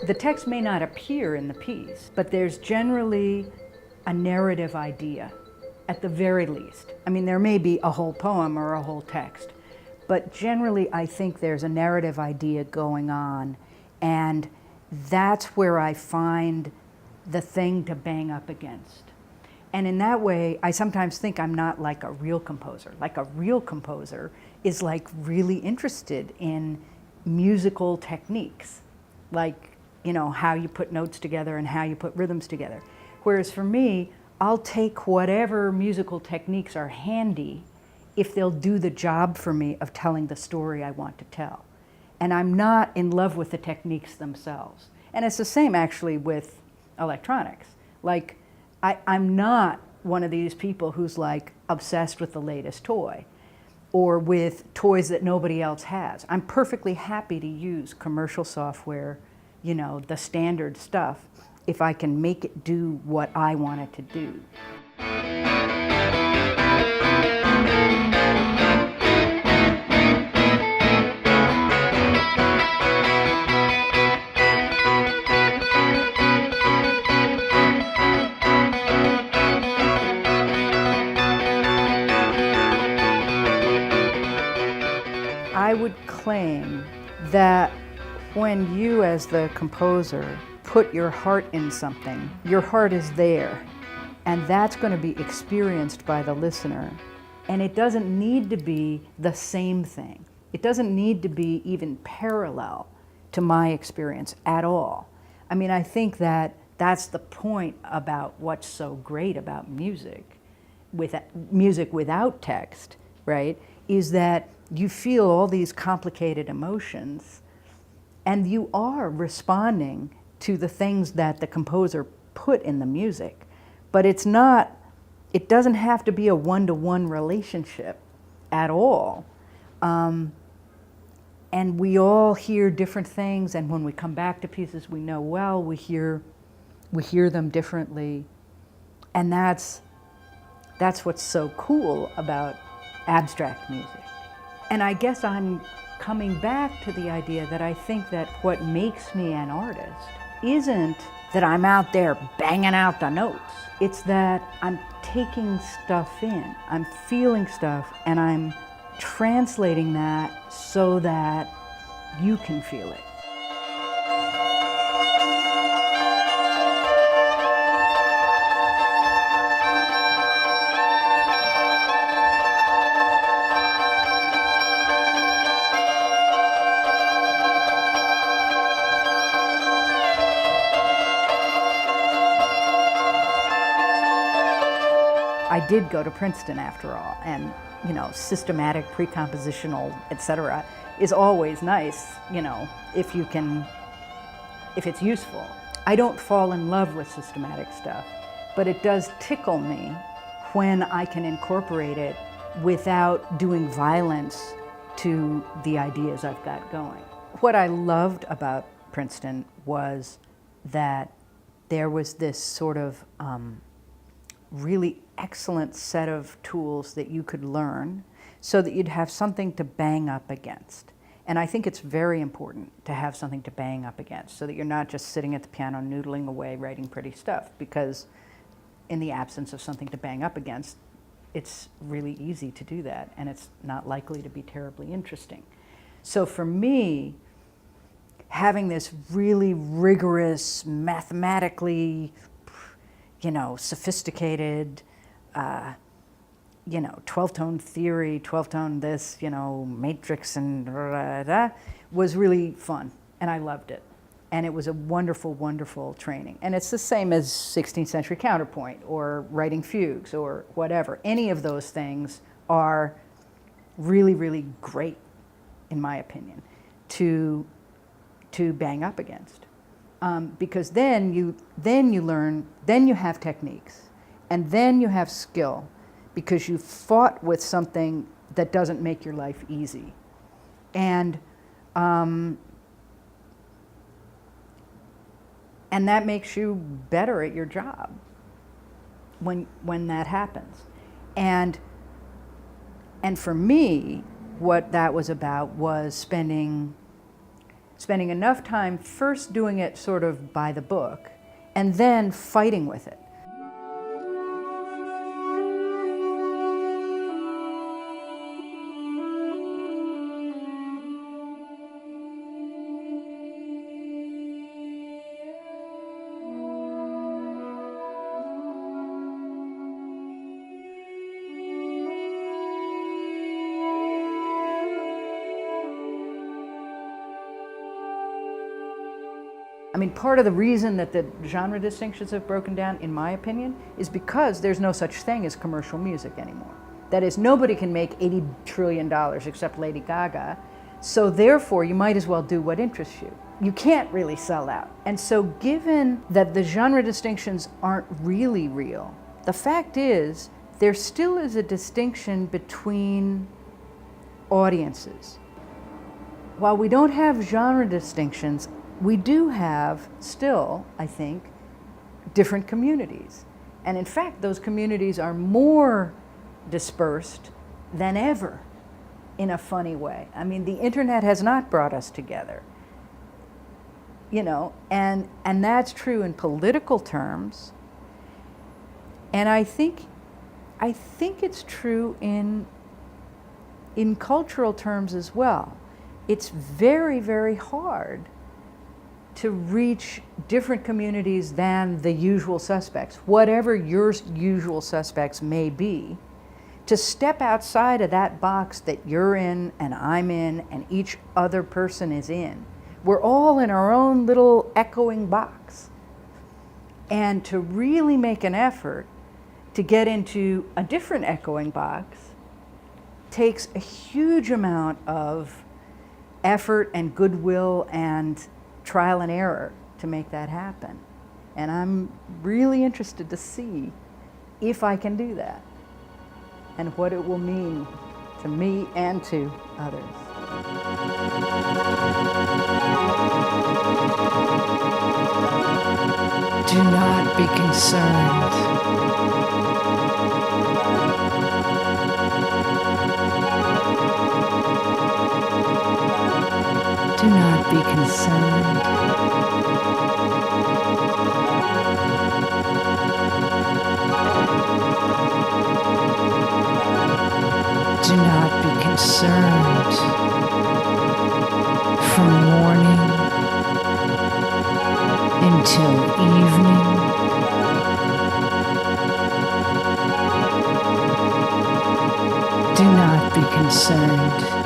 The text may not appear in the piece, but there's generally a narrative idea, at the very least. I mean, there may be a whole poem or a whole text, but generally I think there's a narrative idea going on, and that's where I find the thing to bang up against. And in that way, I sometimes think I'm not like a real composer. Like a real composer is like really interested in musical techniques, like, you know, how you put notes together and how you put rhythms together. Whereas for me, I'll take whatever musical techniques are handy if they'll do the job for me of telling the story I want to tell. And I'm not in love with the techniques themselves. And it's the same actually with electronics. Like, I'm not one of these people who's like obsessed with the latest toy or with toys that nobody else has. I'm perfectly happy to use commercial software, you know, the standard stuff, if I can make it do what I want it to do. I would claim that when you, as the composer, put your heart in something, your heart is there, and that's going to be experienced by the listener. And it doesn't need to be the same thing. It doesn't need to be even parallel to my experience at all. I mean, I think that that's the point about what's so great about music without text, right? Is that you feel all these complicated emotions and you are responding to the things that the composer put in the music. But it doesn't have to be a one-to-one relationship at all. And we all hear different things, and when we come back to pieces we know well, we hear them differently. And that's what's so cool about abstract music. And I guess I'm coming back to the idea that I think that what makes me an artist isn't that I'm out there banging out the notes. It's that I'm taking stuff in, I'm feeling stuff, and I'm translating that so that you can feel it. I did go to Princeton after all, and you know, systematic, pre-compositional, etc. is always nice, you know, if it's useful. I don't fall in love with systematic stuff, but it does tickle me when I can incorporate it without doing violence to the ideas I've got going. What I loved about Princeton was that there was this sort of really excellent set of tools that you could learn so that you'd have something to bang up against. And I think it's very important to have something to bang up against so that you're not just sitting at the piano noodling away writing pretty stuff, because in the absence of something to bang up against, it's really easy to do that, and it's not likely to be terribly interesting. So for me, having this really rigorous, mathematically, you know, sophisticated, 12-tone theory, 12-tone this, you know, matrix and was really fun, and I loved it. And it was a wonderful, wonderful training. And it's the same as 16th century counterpoint or writing fugues or whatever. Any of those things are really, really great, in my opinion, to bang up against. Because then you learn, then you have techniques, and then you have skill, because you fought with something that doesn't make your life easy. And that makes you better at your job when that happens. And for me, what that was about was spending spending enough time first doing it sort of by the book, and then fighting with it. I mean, part of the reason that the genre distinctions have broken down, in my opinion, is because there's no such thing as commercial music anymore. That is, nobody can make $80 trillion except Lady Gaga, so therefore you might as well do what interests you. You can't really sell out. And so given that the genre distinctions aren't really real, the fact is there still is a distinction between audiences. While we don't have genre distinctions, we do have still, I think, different communities. And in fact, those communities are more dispersed than ever in a funny way. I mean, the internet has not brought us together, you know, and that's true in political terms. And I think it's true in cultural terms as well. It's very, very hard to reach different communities than the usual suspects, whatever your usual suspects may be, to step outside of that box that you're in and I'm in and each other person is in. We're all in our own little echoing box. And to really make an effort to get into a different echoing box takes a huge amount of effort and goodwill and trial and error to make that happen. And I'm really interested to see if I can do that and what it will mean to me and to others. Do not be concerned. Do not be concerned. Do not be concerned. From morning until evening, do not be concerned.